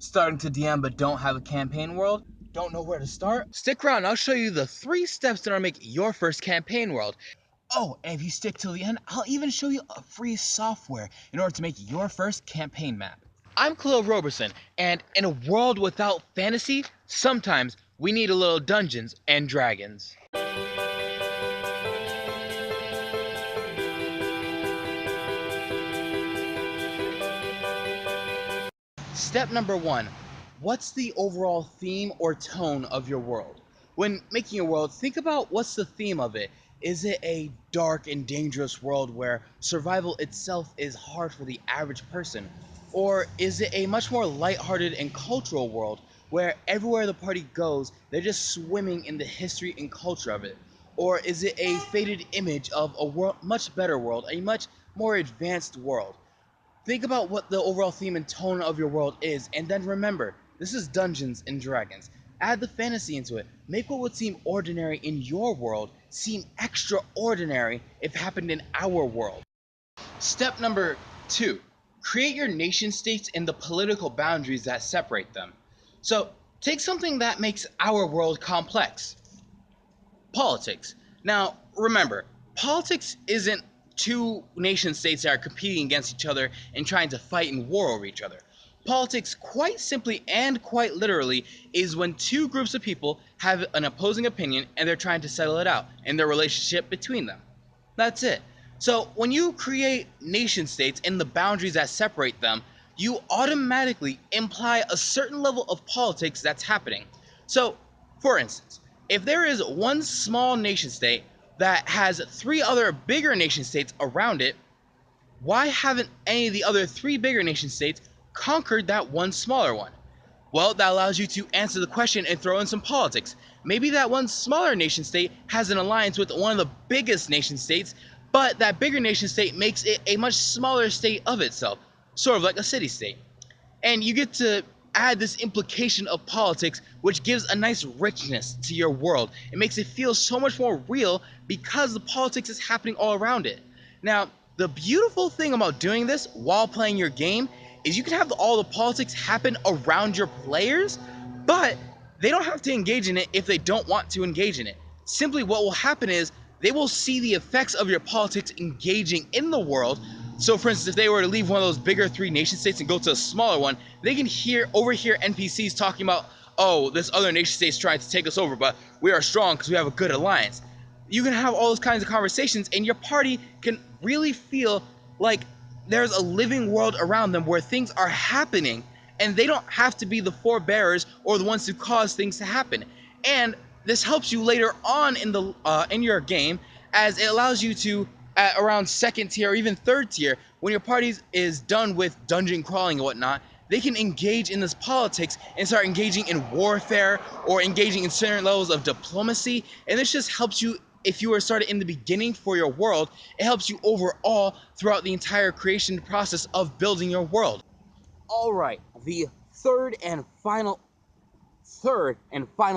Starting to DM but don't have a campaign world? Don't know where to start? Stick around, I'll show you the 3 steps in order to make your first campaign world. Oh, and if you stick till the end, I'll even show you a free software in order to make your first campaign map. I'm Khalil Roberson, and in a world without fantasy, sometimes we need a little Dungeons and Dragons. Step number 1. What's the overall theme or tone of your world? When making a world, think about what's the theme of it. Is it a dark and dangerous world where survival itself is hard for the average person? Or is it a much more lighthearted and cultural world where everywhere the party goes, they're just swimming in the history and culture of it? Or is it a faded image of a world, much better world, a much more advanced world? Think about what the overall theme and tone of your world is, and then remember, this is Dungeons and Dragons. Add the fantasy into it. Make what would seem ordinary in your world seem extraordinary if it happened in our world. Step number 2. Create your nation states and the political boundaries that separate them. So, take something that makes our world complex. Politics. Now, remember, politics isn't two nation states that are competing against each other and trying to fight and war over each other. Politics, quite simply and quite literally, is when two groups of people have an opposing opinion and they're trying to settle it out in their relationship between them. That's it. So when you create nation states and the boundaries that separate them, you automatically imply a certain level of politics that's happening. So, for instance, if there is one small nation state that has 3 other bigger nation states around it, why haven't any of the other 3 bigger nation states conquered that one smaller one? Well, that allows you to answer the question and throw in some politics. Maybe that one smaller nation state has an alliance with one of the biggest nation states, but that bigger nation state makes it a much smaller state of itself, sort of like a city state. And you get to add this implication of politics, which gives a nice richness to your world. It makes it feel so much more real because the politics is happening all around it. Now, the beautiful thing about doing this while playing your game is you can have all the politics happen around your players, but they don't have to engage in it if they don't want to engage in it. Simply what will happen is they will see the effects of your politics engaging in the world. So for instance, if they were to leave one of those bigger 3 nation states and go to a smaller one, they can overhear NPCs talking about, oh, this other nation state's trying to take us over, but we are strong because we have a good alliance. You can have all those kinds of conversations and your party can really feel like there's a living world around them where things are happening and they don't have to be the forebearers or the ones who cause things to happen. And this helps you later on in your game, as it allows you to, at around 2nd tier or even 3rd tier, when your party is done with dungeon crawling and whatnot, they can engage in this politics and start engaging in warfare or engaging in certain levels of diplomacy. And this just helps you, if you were started in the beginning for your world, it helps you overall throughout the entire creation process of building your world. All right, the third and final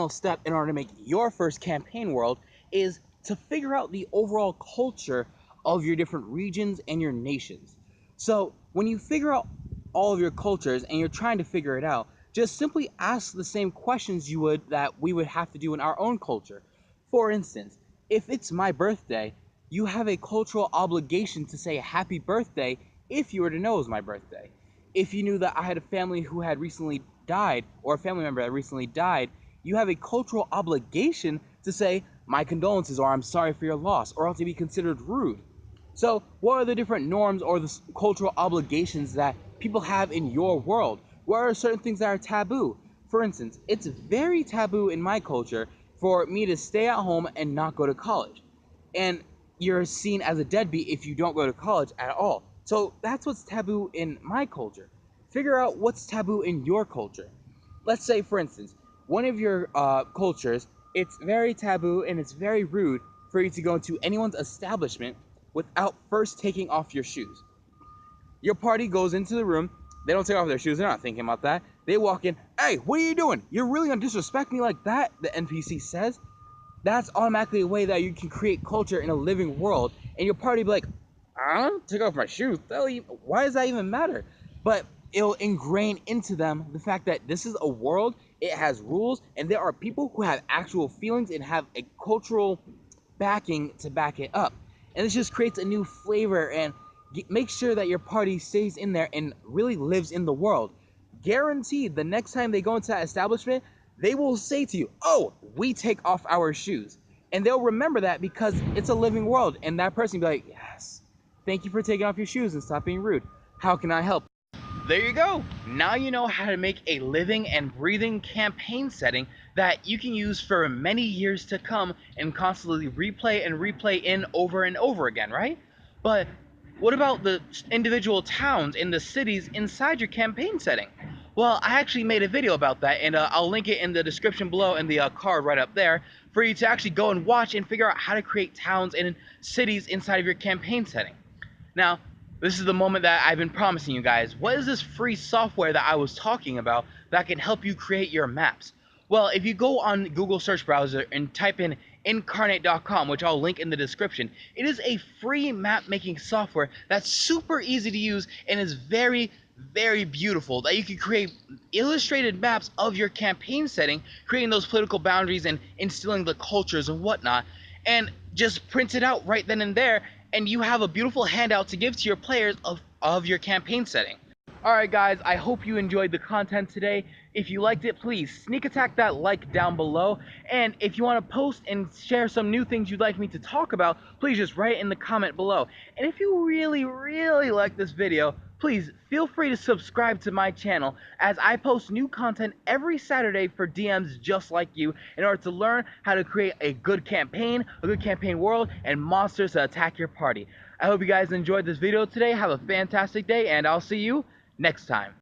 step in order to make your first campaign world is to figure out the overall culture of your different regions and your nations. So when you figure out all of your cultures and you're trying to figure it out, just simply ask the same questions you would that we would have to do in our own culture. For instance, if it's my birthday, you have a cultural obligation to say happy birthday if you were to know it was my birthday. If you knew that I had a family who had recently died, or a family member that recently died, you have a cultural obligation to say, my condolences, or I'm sorry for your loss, or else you'd be considered rude. So, what are the different norms or the cultural obligations that people have in your world? What are certain things that are taboo? For instance, it's very taboo in my culture for me to stay at home and not go to college. And you're seen as a deadbeat if you don't go to college at all. So that's what's taboo in my culture. Figure out what's taboo in your culture. Let's say, for instance, one of your cultures, it's very taboo and it's very rude for you to go into anyone's establishment without first taking off your shoes. Your party goes into the room, they don't take off their shoes, they're not thinking about that. They walk in, hey, what are you doing? You're really gonna disrespect me like that? The NPC says. That's automatically a way that you can create culture in a living world, and your party be like, I don't take off my shoes. Why does that even matter? But it'll ingrain into them the fact that this is a world, it has rules, and there are people who have actual feelings and have a cultural backing to back it up. And this just creates a new flavor and make sure that your party stays in there and really lives in the world. Guaranteed, the next time they go into that establishment, they will say to you, "Oh, we take off our shoes." And they'll remember that because it's a living world. And that person will be like, "Yes, thank you for taking off your shoes and stop being rude. How can I help?" There you go. Now you know how to make a living and breathing campaign setting that you can use for many years to come and constantly replay and replay in over and over again, right? But what about the individual towns and the cities inside your campaign setting? Well, I actually made a video about that, and I'll link it in the description below and the card right up there for you to actually go and watch and figure out how to create towns and cities inside of your campaign setting. Now, this is the moment that I've been promising you guys. What is this free software that I was talking about that can help you create your maps? Well, if you go on Google search browser and type in inkarnate.com, which I'll link in the description, it is a free map making software that's super easy to use and is very, very beautiful, that you can create illustrated maps of your campaign setting, creating those political boundaries and instilling the cultures and whatnot, and just print it out right then and there, and you have a beautiful handout to give to your players of your campaign setting. Alright guys, I hope you enjoyed the content today. If you liked it, please sneak attack that like down below. And if you want to post and share some new things you'd like me to talk about, please just write it in the comment below. And if you really, really like this video, please feel free to subscribe to my channel, as I post new content every Saturday for DMs just like you in order to learn how to create a good campaign world, and monsters to attack your party. I hope you guys enjoyed this video today. Have a fantastic day, and I'll see you next time.